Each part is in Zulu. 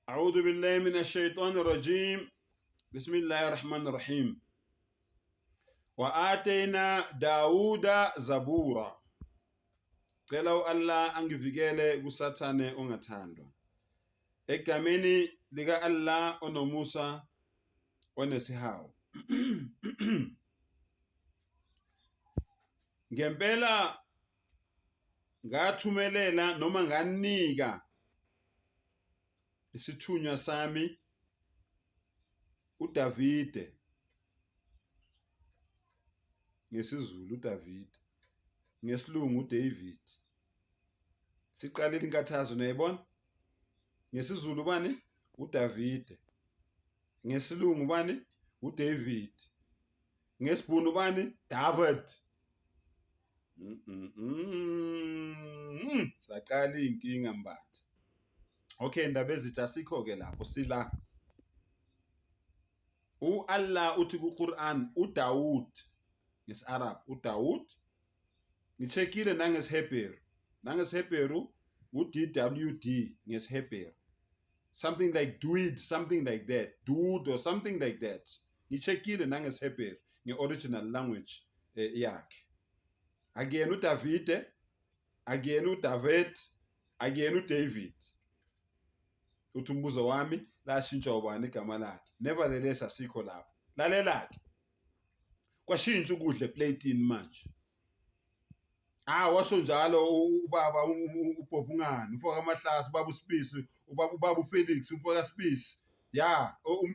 أعوذ بالله من الشيطان الرجيم بسم الله الرحمن الرحيم وآتينا داود زبورا cela Allah angivikele kusathane ongathandwa egameni lika Allah onomusa onesihawu ngempela ngathumelela noma nganika isithunywa sami uDavide ngesiZulu uDavide ngesilungu uDavid siqalile inkathazo nayibona ngesiZulu bani uDavide ngesilungu bani uDavid ngesibhunu bani David saqala inkinga mbatha okay indaba ezithi asikho ke lapho sila Allah uthi kuQuran uDawud ngesiArab uDawud ngicheckile nangesihebheru uDWD ngesihebheru something like dude something like that dude or something like that ngicheckile nangesihebheru ngeoriginal language yakhe akuyena uDavide akuyena uDavid akuyena uDavid uthi umbuzo wami lashintsha ubani igama lakhe nevertheless asikho lapho lalelake kwashintsha ukudla eplatini manje washo njalo ubaba uBhobungani umfoka amahlasi ubaba uSpisi ubaba uFelix umfoka Spisi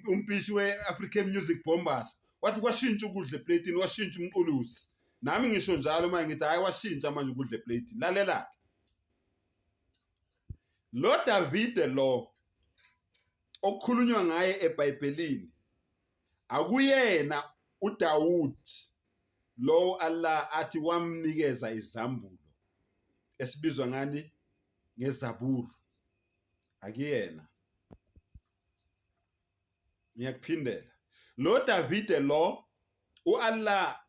umpishi weAfrican Music Bombers wathi kwashintsha ukudla eplatini washintsha umqulusi nami ngisho njalo manje ngithi hayi washintsha manje ukudla eplatini lalelake lo Davide lo okukhulunywa ngaye eBhayibhelini akuyena uDawud lo Allah athi wamnikeza izambulo esibizwa ngani ngezaburi akuyena ngiyakuphindela lo Davide lo uAllah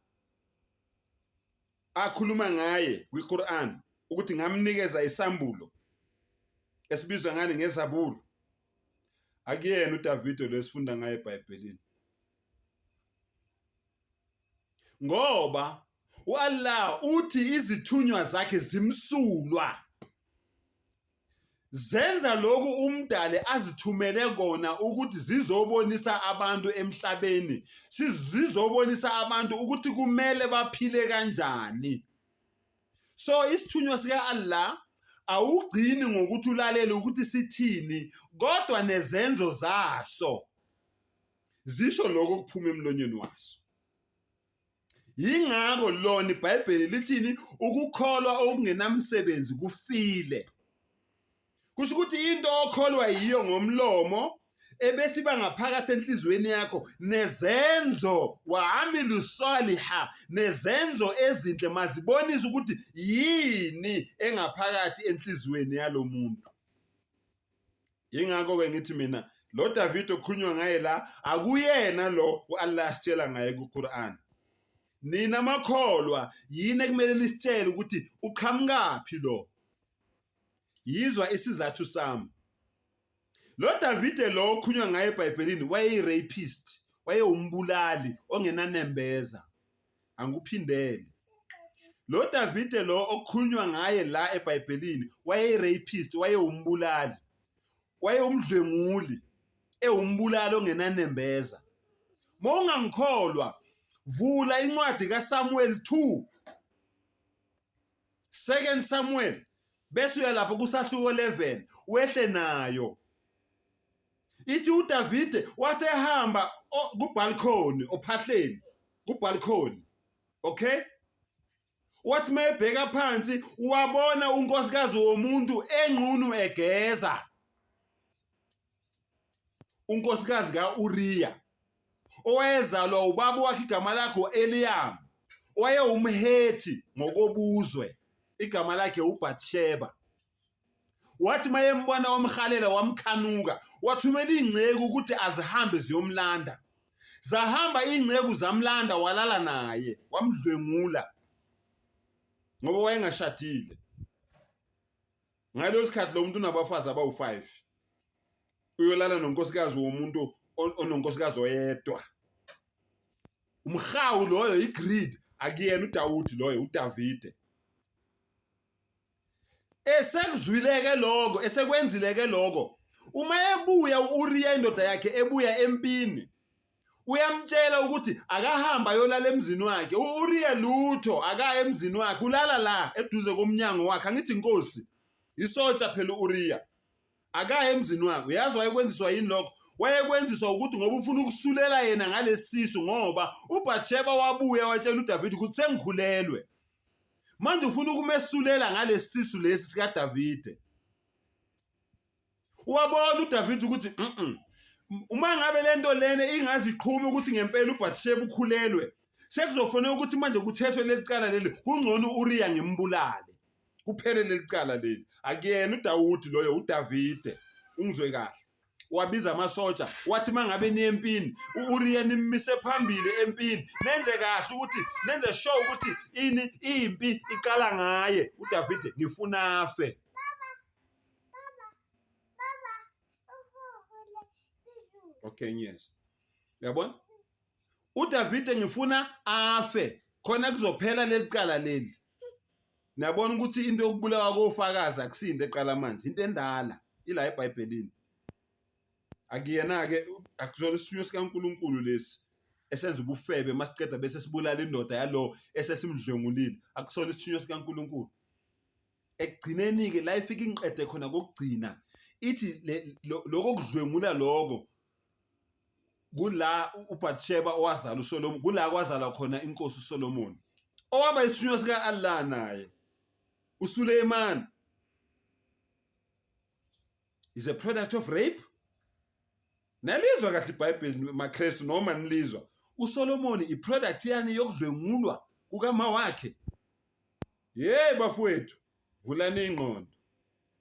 akhuluma ngaye kwiQuran ukuthi ngamnikeza isambulo esibizwa ngani ngezaburi akuyena uDavide lesifunda ngaye eBhayibhelini ngoba uAllah uthi izithunywa zakhe zimsulwa zenza lokhu umdali azithumele kona ukuthi zizobonisa abantu emhlabeni sizobonisa abantu ukuthi kumele baphile kanjani so isithunywa sika Allah awugcini ngokuthi ulalele ukuthi sithini kodwa nezenzo zaso zisho lokho kuphuma emlonyeni waso yingakho lona iBhayibheli lithini ukukholwa okungenamsebenzi kufile kusho ukuthi into okholwa yiyo ngomlomo ebese iba ngaphakathi enhlizweni yakho nezenzo wa'amilu saliha nezenzo ezinhle mazibonisa ukuthi yini engaphakathi enhlizweni yalomuntu yingakho ke ngithi mina lo David okhulunywa ngaye la akuyena lo uAllah asitshela ngaye kuQuran nina makholwa yini ekumele nisitshele ukuthi uqhamukapi lo yizwa isizathu sami lo David lo okhulunywa ngaye eBhayibhelini wayeyirapist wayeumbulali ongenanembeza angikuphindele lo David lo okhulunywa ngaye la eBhayibhelini wayeyirapist wayeumbulali wayewumdlenguli eumbulali ongenanembeza mawungangikholwa vula incwadi kaSamuel 2 2 Samuel bese uya lapho kusahluko 11 wehle nayo ithi uDavide wathi ehamba kubalcony ophahleni kubalcony okay wathi mayebheka phansi wabona unkosikazi womuntu enqunu egeza unkosikazi kaUriya owayezalwa ubaba wakhe igama lakhe uEliyam wayewumhethi ngokobuzwe igama lakhe uBathsheba wathi mayembona wamhalela wamkhanuka wathumela ingceku ukuthi azihambe ziyomlanda zahamba ingceku zamlanda walala naye wamdlengula ngoba wayengashadile ngalo sikhathi lo muntu unabafazi abawu5 uyolala nonkosikazi womuntu ononkosikazi oyedwa. Umhawu loyo igreed, akuyena uDawudi loyo, uDavide. Esekuzwileke lokho, esekwenzileke lokho, uma ebuya uUriya indoda yakhe ebuya empini, uyamtshela ukuthi akahamba yolala emzini wakhe. uUriya lutho akaya emzini wakhe, ulala la eduze komnyango wakhe. Angithi inkosi isotsha phela uUriya, akaya emzini wakhe. Uyazi wayekwenziswa yini lokho? Wayekwenziswa ukuthi ngoba ufuna ukusulela yena ngalesisu, ngoba uBathsheba wabuya watshela uDavide ukuthi sengikhulelwe. Manje ufuna ukumesulela ngalesisu lesi sikaDavide. Wabona uDavide ukuthi uma ngabe lento lene ingaziqhuma ukuthi ngempela uBathsheba ukhulelwe, sekuzofanele ukuthi manje kuthethwe lelicala leli, kungcono uUriya ngimbulale kuphele lelicala leli. Akuyena uDawudi loyo, uDavide. Ungizwe kahle. Wabiza amasotsha wathi mangabe niye empini, uUriya nimise phambili empini, nenze kahle ukuthi nenze sure ukuthi impi iqala ngaye. uDavide ngifuna afe. Okay, yes. Uyabona? uDavide ngifuna afe khona kuzophela lelicala leli. Niyabona ukuthi into yokubulawa kofakazi akusinde eqala manje, into endala ila eBhayibhelini. Akuyena ke akusona isithunywa sikaNkulunkulu lesi esenza ubufebe masiqeda bese sibulala indoda yalo esesimdlengulile. Akusona isithunywa sikaNkulunkulu. Ekugcineni ke la ifika inqede khona kokugcina ithi lokho kudlwengula lokho kula uBathsheba owazala uSolomon, kula kwazala khona inkosi uSolomon, owaba isithunywa sika Allah naye uSuleiman is a product of rape. Nalizwa kahle iBhayibheli maKristu noma nilizwa, uSolomon iproduct yani yokudlwengulwa kukama wakhe. Bafowethu, vulani ingqondo.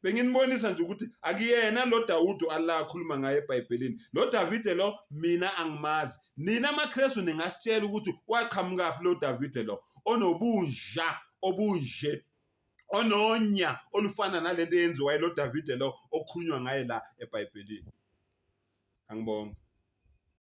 Benginibonisa nje ukuthi akuyena lo Dawudi Allah akhuluma ngaye eBhayibhelini. Lo Davide lo mina angimazi. Nina amaKristu ningasitshela ukuthi waqhamuka phi lo Davide lo onobunja obunje, ononya olufana nalento eyenziwa lo Davide lo okhulunywa ngaye la eBhayibhelini. Angibonga.